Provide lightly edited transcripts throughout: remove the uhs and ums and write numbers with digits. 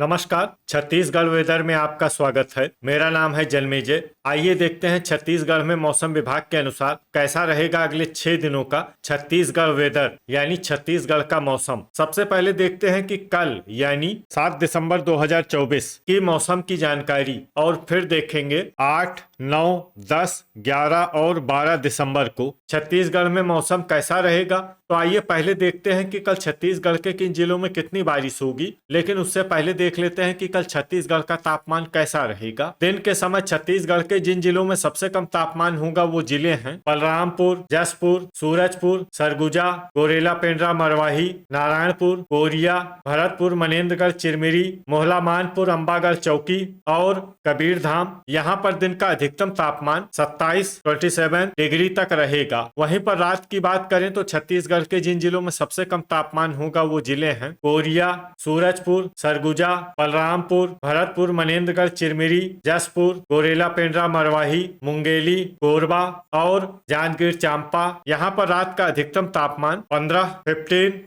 नमस्कार। छत्तीसगढ़ वेदर में आपका स्वागत है। मेरा नाम है जन्मेजय। आइए देखते हैं छत्तीसगढ़ में मौसम विभाग के अनुसार कैसा रहेगा अगले 6 दिनों का छत्तीसगढ़ वेदर यानी छत्तीसगढ़ का मौसम। सबसे पहले देखते हैं कि कल यानी 7 दिसंबर 2024 की मौसम की जानकारी और फिर देखेंगे 8, 9, 10, 11 और 12 दिसंबर को छत्तीसगढ़ में मौसम कैसा रहेगा। तो आइए पहले देखते हैं कि कल छत्तीसगढ़ के किन जिलों में कितनी बारिश होगी, लेकिन उससे पहले देख लेते हैं कि कल छत्तीसगढ़ का तापमान कैसा रहेगा। दिन के समय छत्तीसगढ़ के जिन जिलों में सबसे कम तापमान होगा वो जिले हैं बलरामपुर, जसपुर, सूरजपुर, सरगुजा, गोरेला पेंड्रा, मरवाही, नारायणपुर, कोरिया, भरतपुर, मनेन्द्रगढ़, चिरमिरी, मोहला मानपुर, अंबागढ़ चौकी और कबीरधाम। यहाँ पर दिन का अधिकतम तापमान 27 डिग्री तक रहेगा। वहीं पर रात की बात करें तो छत्तीसगढ़ के जिन जिलों में सबसे कम तापमान होगा वो जिले हैं कोरिया, सूरजपुर, सरगुजा, बलरामपुर, भरतपुर, मनेन्द्रगढ़, चिरमिरी, जसपुर, गोरेला पेंड्रा, मरवाही, मुंगेली, कोरबा और जांजगीर चांपा। यहाँ पर रात का अधिकतम तापमान 15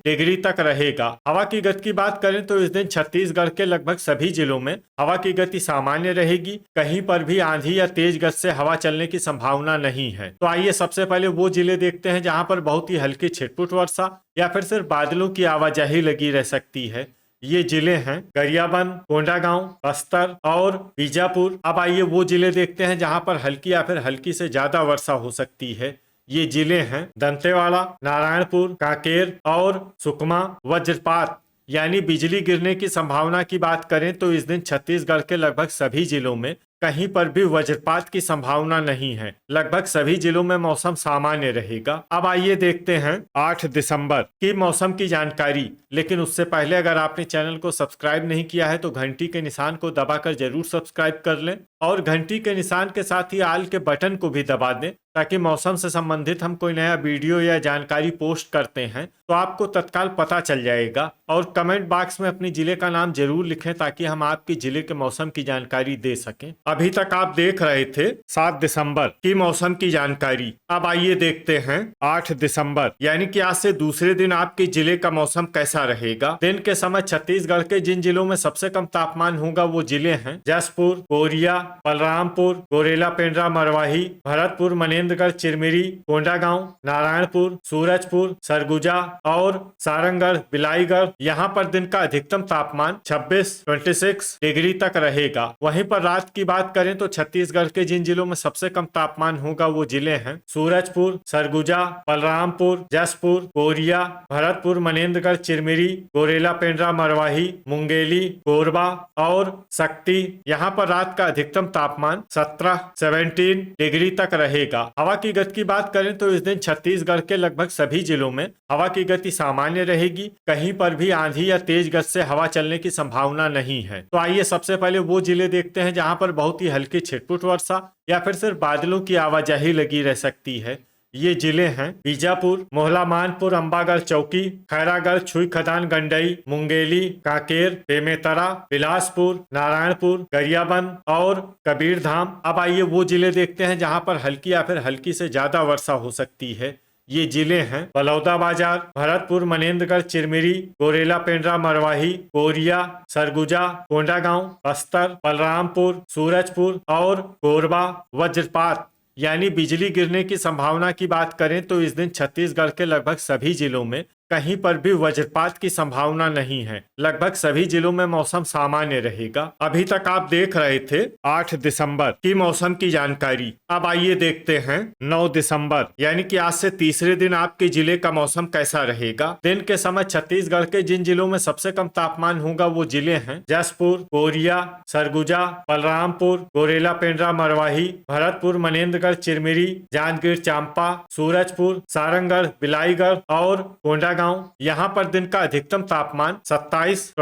डिग्री तक रहेगा। हवा की गति की बात करें तो इस दिन छत्तीसगढ़ के लगभग सभी जिलों में हवा की गति सामान्य रहेगी। कहीं पर भी आंधी या तेज गति से हवा चलने की संभावना नहीं है। तो आइए सबसे पहले वो जिले देखते हैं जहाँ पर बहुत ही हल्की छिटपुट वर्षा या फिर सिर्फ बादलों की आवाजाही लगी रह सकती है। ये जिले हैं गरियाबंद, कोंडागांव, बस्तर और बीजापुर। अब आइए वो जिले देखते हैं जहां पर हल्की या फिर हल्की से ज्यादा वर्षा हो सकती है। ये जिले हैं दंतेवाड़ा, नारायणपुर, कांकेर और सुकमा। वज्रपात यानी बिजली गिरने की संभावना की बात करें तो इस दिन छत्तीसगढ़ के लगभग सभी जिलों में कहीं पर भी वज्रपात की संभावना नहीं है। लगभग सभी जिलों में मौसम सामान्य रहेगा। अब आइए देखते हैं 8 दिसंबर की मौसम की जानकारी। लेकिन उससे पहले अगर आपने चैनल को सब्सक्राइब नहीं किया है तो घंटी के निशान को दबाकर जरूर सब्सक्राइब कर लें और घंटी के निशान के साथ ही आल के बटन को भी दबा दें ताकि मौसम से संबंधित हम कोई नया वीडियो या जानकारी पोस्ट करते हैं तो आपको तत्काल पता चल जाएगा। और कमेंट बॉक्स में अपने जिले का नाम जरूर लिखें ताकि हम आपके जिले के मौसम की जानकारी दे सकें। अभी तक आप देख रहे थे 7 दिसंबर की मौसम की जानकारी। अब आइए देखते हैं 8 दिसंबर यानी कि आज से दूसरे दिन आपके जिले का मौसम कैसा रहेगा। दिन के समय छत्तीसगढ़ के जिन जिलों में सबसे कम तापमान होगा वो जिले हैं जसपुर, कोरिया, बलरामपुर, गोरेला पेंड्रा, मरवाही, भरतपुर, मनेन्द्रगढ़, चिरमिरी, कोंडागांव, नारायणपुर, सूरजपुर, सरगुजा और सारंगढ़, बिलाईगढ़। यहाँ पर दिन का अधिकतम तापमान 26 डिग्री तक रहेगा। वहीं पर रात की बात करें तो छत्तीसगढ़ के जिन जिलों में सबसे कम तापमान होगा वो जिले हैं सूरजपुर, सरगुजा, बलरामपुर, जसपुर, कोरिया, भरतपुर, मनेन्द्रगढ़, चिरमिरी, गोरेला पेंड्रा, मरवाही, मुंगेली, कोरबा और शक्ति। यहाँ पर रात का अधिकतम तापमान 17 डिग्री तक रहेगा। हवा की गति की बात करें तो इस दिन छत्तीसगढ़ के लगभग सभी जिलों में हवा की गति सामान्य रहेगी। कहीं पर भी आंधी या तेज गति से हवा चलने की संभावना नहीं है। तो आइए सबसे पहले वो जिले देखते हैं जहां पर बहुत ही हल्की छिटपुट वर्षा या फिर सिर्फ बादलों की आवाजाही लगी रह सकती है। ये जिले हैं बीजापुर, मोहला मानपुर, अंबागढ़ चौकी, खैरागढ़, छुई खदान, गंडई, मुंगेली, कांकेर, बेमेतरा, बिलासपुर, नारायणपुर, गरियाबंद और कबीरधाम। अब आइए वो जिले देखते हैं जहां पर हल्की या फिर हल्की से ज्यादा वर्षा हो सकती है। ये जिले हैं बलौदाबाजार, भरतपुर, मनेन्द्रगढ़, चिरमिरी, गोरेला पेंड्रा, मरवाही, कोरिया, सरगुजा, कोंडागांव, बस्तर, बलरामपुर, सूरजपुर और कोरबा। वज्रपात यानी बिजली गिरने की संभावना की बात करें तो इस दिन छत्तीसगढ़ के लगभग सभी जिलों में कहीं पर भी वज्रपात की संभावना नहीं है। लगभग सभी जिलों में मौसम सामान्य रहेगा। अभी तक आप देख रहे थे 8 दिसंबर की मौसम की जानकारी। अब आइए देखते हैं 9 दिसंबर यानी कि आज से तीसरे दिन आपके जिले का मौसम कैसा रहेगा। दिन के समय छत्तीसगढ़ के जिन जिलों में सबसे कम तापमान होगा वो जिले हैं जसपुर, कोरिया, सरगुजा, बलरामपुर, गोरेला पेंड्रा, मरवाही, भरतपुर, मनेन्द्रगढ़, चिरमिरी, जांजगीर चांपा, सूरजपुर, सारंगढ़, बिलाईगढ़ और कोंडागांव। यहाँ पर दिन का अधिकतम तापमान 27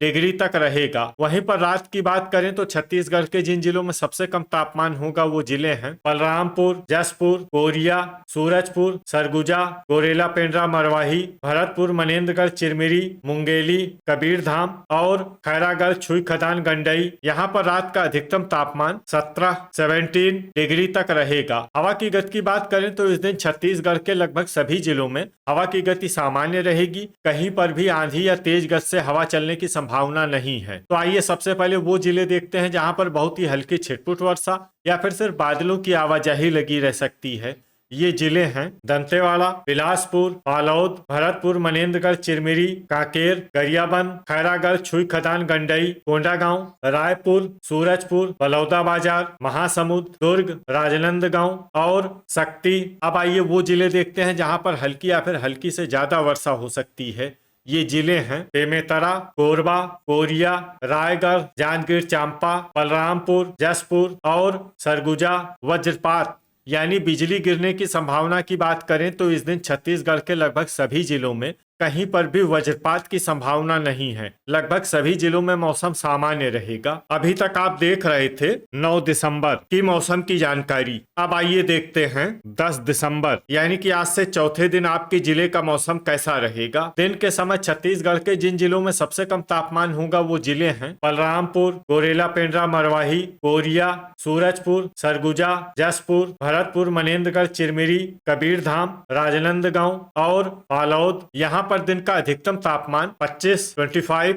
डिग्री तक रहेगा। वहीं पर रात की बात करें तो छत्तीसगढ़ के जिन जिलों में सबसे कम तापमान होगा वो जिले हैं बलरामपुर, जसपुर, कोरिया, सूरजपुर, सरगुजा, गोरेला पेंड्रा, मरवाही, भरतपुर, मनेन्द्रगढ़, चिरमिरी, मुंगेली, कबीरधाम और खैरागढ़, छुई खदान, गंडई। यहाँ पर रात का अधिकतम तापमान 17 डिग्री तक रहेगा। हवा की गति की बात करें तो इस दिन छत्तीसगढ़ के लगभग सभी जिलों में हवा की गति सामान्य रहेगी, कहीं पर भी आंधी या तेज गति से हवा चलने की संभावना नहीं है। तो आइए सबसे पहले वो जिले देखते हैं जहां पर बहुत ही हल्की छिटपुट वर्षा या फिर सिर्फ बादलों की आवाजाही लगी रह सकती है। ये जिले हैं दंतेवाड़ा, बिलासपुर, बालोद, भरतपुर, मनेन्द्रगढ़, चिरमिरी, कांकेर, गरियाबंद, खैरागढ़, छुई खदान, गंडई, कोंडागांव, रायपुर, सूरजपुर, बलौदाबाजार, महासमुंद, दुर्ग, राजनांदगांव और शक्ति। अब आइए वो जिले देखते हैं जहां पर हल्की या फिर हल्की से ज्यादा वर्षा हो सकती है। ये जिले हैं बेमेतरा, कोरबा, कोरिया, रायगढ़, जांजगीर चांपा, बलरामपुर, जसपुर और सरगुजा। वज्रपात यानी बिजली गिरने की संभावना की बात करें तो इस दिन छत्तीसगढ़ के लगभग सभी जिलों में कहीं पर भी वज्रपात की संभावना नहीं है। लगभग सभी जिलों में मौसम सामान्य रहेगा। अभी तक आप देख रहे थे 9 दिसंबर की मौसम की जानकारी। अब आइए देखते हैं 10 दिसंबर यानी कि आज से चौथे दिन आपके जिले का मौसम कैसा रहेगा। दिन के समय छत्तीसगढ़ के जिन जिलों में सबसे कम तापमान होगा वो जिले हैं बलरामपुर, गोरेला, पेंड्रा, मरवाही, कोरिया, सूरजपुर, सरगुजा, जसपुर, भरतपुर, मनेन्द्रगढ़, चिरमिरी, कबीरधाम, राजनांदगांव और बालोद। यहाँ पर दिन का अधिकतम तापमान 25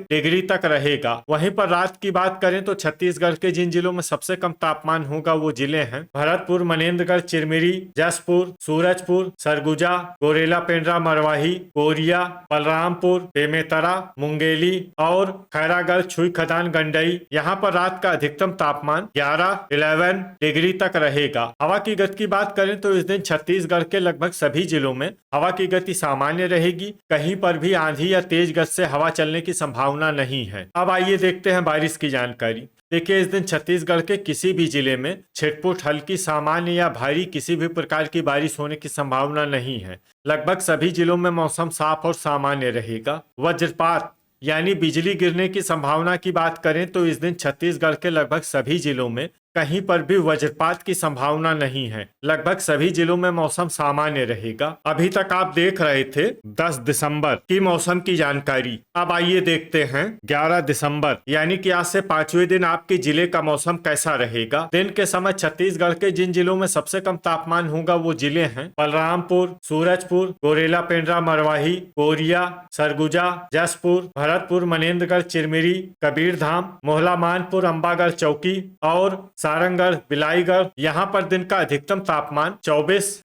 डिग्री तक रहेगा। वहीं पर रात की बात करें तो छत्तीसगढ़ के जिन जिलों में सबसे कम तापमान होगा वो जिले हैं भरतपुर, मनेन्द्रगढ़, चिरमिरी, जसपुर, सूरजपुर, सरगुजा, गोरेला, पेंड्रा, मरवाही, कोरिया, बलरामपुर, बेमेतरा, मुंगेली और खैरागढ़, छुई खदान, गंडई। यहाँ पर रात का अधिकतम तापमान 11 डिग्री तक रहेगा। हवा की गति की बात करें तो इस दिन छत्तीसगढ़ के लगभग सभी जिलों में हवा की गति सामान्य रहेगी। कहीं पर भी आंधी या तेज गति से हवा चलने की संभावना नहीं है। अब आइए देखते हैं बारिश की जानकारी। देखिए, इस दिन छत्तीसगढ़ के किसी भी जिले में छिटपुट, हल्की, सामान्य या भारी किसी भी प्रकार की बारिश होने की संभावना नहीं है। लगभग सभी जिलों में मौसम साफ और सामान्य रहेगा। वज्रपात यानी बिजली गिरने की संभावना की बात करें तो इस दिन छत्तीसगढ़ के लगभग सभी जिलों में कहीं पर भी वज्रपात की संभावना नहीं है। लगभग सभी जिलों में मौसम सामान्य रहेगा। अभी तक आप देख रहे थे 10 दिसंबर की मौसम की जानकारी। अब आइए देखते हैं 11 दिसंबर यानी कि आज से 5वें दिन आपके जिले का मौसम कैसा रहेगा। दिन के समय छत्तीसगढ़ के जिन जिलों में सबसे कम तापमान होगा वो जिले हैं बलरामपुर, सूरजपुर, गोरेला, पेंड्रा, मरवाही, कोरिया, सरगुजा, जसपुर, भरतपुर, मनेन्द्रगढ़, चिरमिरी, कबीरधाम, मोहला, मानपुर, अंबागढ़, चौकी और सारंगढ़, बिलाईगढ़। यहाँ पर दिन का अधिकतम तापमान 24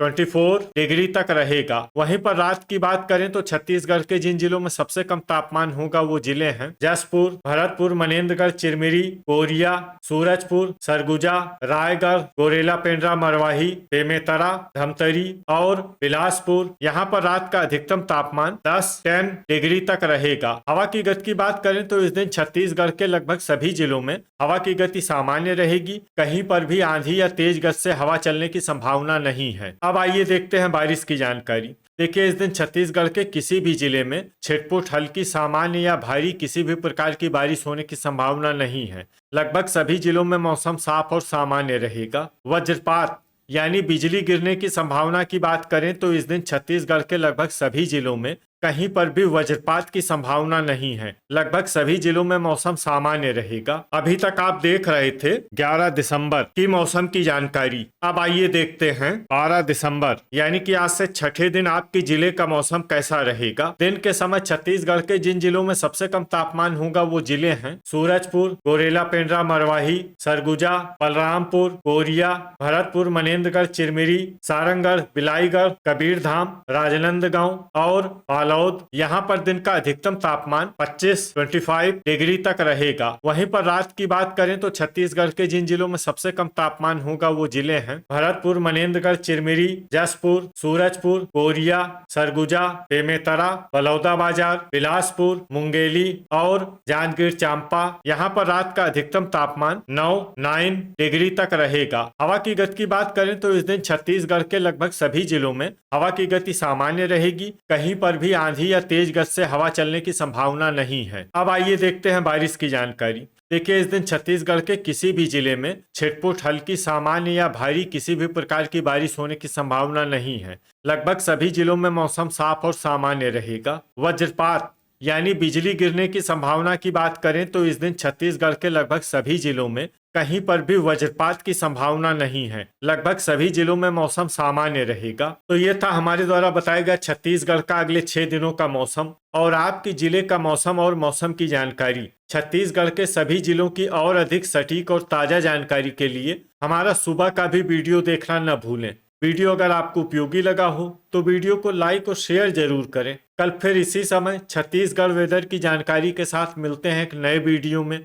डिग्री तक रहेगा। वहीं पर रात की बात करें तो छत्तीसगढ़ के जिन जिलों में सबसे कम तापमान होगा वो जिले हैं जसपुर, भरतपुर, मनेन्द्रगढ़, चिरमिरी, कोरिया, सूरजपुर, सरगुजा, रायगढ़, गोरेला, पेंड्रा, मरवाही, बेमेतरा, धमतरी और बिलासपुर। यहाँ पर रात का अधिकतम तापमान 10 डिग्री तक रहेगा। हवा की गति की बात करें तो इस दिन छत्तीसगढ़ के लगभग सभी जिलों में हवा की गति सामान्य रहेगी। कहीं पर भी आंधी या तेज गति से हवा चलने की संभावना नहीं है। अब आइए देखते हैं बारिश की जानकारी। देखिए, इस दिन छत्तीसगढ़ के किसी भी जिले में छिटपुट, हल्की, सामान्य या भारी किसी भी प्रकार की बारिश होने की संभावना नहीं है। लगभग सभी जिलों में मौसम साफ और सामान्य रहेगा। वज्रपात यानी बिजली गिरने की संभावना की बात करें तो इस दिन छत्तीसगढ़ के लगभग सभी जिलों में कहीं पर भी वज्रपात की संभावना नहीं है। लगभग सभी जिलों में मौसम सामान्य रहेगा। अभी तक आप देख रहे थे 11 दिसंबर की मौसम की जानकारी। अब आइए देखते हैं 12 दिसंबर यानी कि आज से छठे दिन आपके जिले का मौसम कैसा रहेगा। दिन के समय छत्तीसगढ़ के जिन जिलों में सबसे कम तापमान होगा वो जिले हैं सूरजपुर, गोरेला, पेंड्रा, मरवाही, सरगुजा, बलरामपुर, कोरिया, भरतपुर, मनेन्द्रगढ़, चिरमिरी, सारंगढ़, बिलाईगढ़, कबीरधाम, राजनांदगांव और बालोद। यहाँ पर दिन का अधिकतम तापमान 25 डिग्री तक रहेगा। वहीं पर रात की बात करें तो छत्तीसगढ़ के जिन जिलों में सबसे कम तापमान होगा वो जिले हैं भरतपुर, मनेन्द्रगढ़, चिरमिरी, जसपुर, सूरजपुर, कोरिया, सरगुजा, बेमेतरा, बलौदाबाजार, बिलासपुर, मुंगेली और जांजगीर चांपा। यहाँ पर रात का अधिकतम तापमान 9 डिग्री तक रहेगा। हवा की गति की बात करें तो इस दिन छत्तीसगढ़ के लगभग सभी जिलों में हवा की गति सामान्य रहेगी। कहीं पर भी आंधी या तेज गति से हवा चलने की संभावना नहीं है। अब आइए देखते हैं बारिश की जानकारी। देखिए, इस दिन छत्तीसगढ़ के किसी भी जिले में छिटपुट, हल्की, सामान्य या भारी किसी भी प्रकार की बारिश होने की संभावना नहीं है। लगभग सभी जिलों में मौसम साफ और सामान्य रहेगा। वज्रपात यानी बिजली गिरने की संभावना की बात करें तो इस दिन छत्तीसगढ़ के लगभग सभी जिलों में कहीं पर भी वज्रपात की संभावना नहीं है। लगभग सभी जिलों में मौसम सामान्य रहेगा। तो ये था हमारे द्वारा बताया गया छत्तीसगढ़ का अगले 6 दिनों का मौसम और आपके जिले का मौसम और मौसम की जानकारी। छत्तीसगढ़ के सभी जिलों की और अधिक सटीक और ताजा जानकारी के लिए हमारा सुबह का भी वीडियो देखना न भूलें। वीडियो अगर आपको उपयोगी लगा हो तो वीडियो को लाइक और शेयर जरूर करें। कल फिर इसी समय छत्तीसगढ़ वेदर की जानकारी के साथ मिलते हैं एक नए वीडियो में।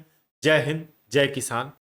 जय हिंद, जय किसान।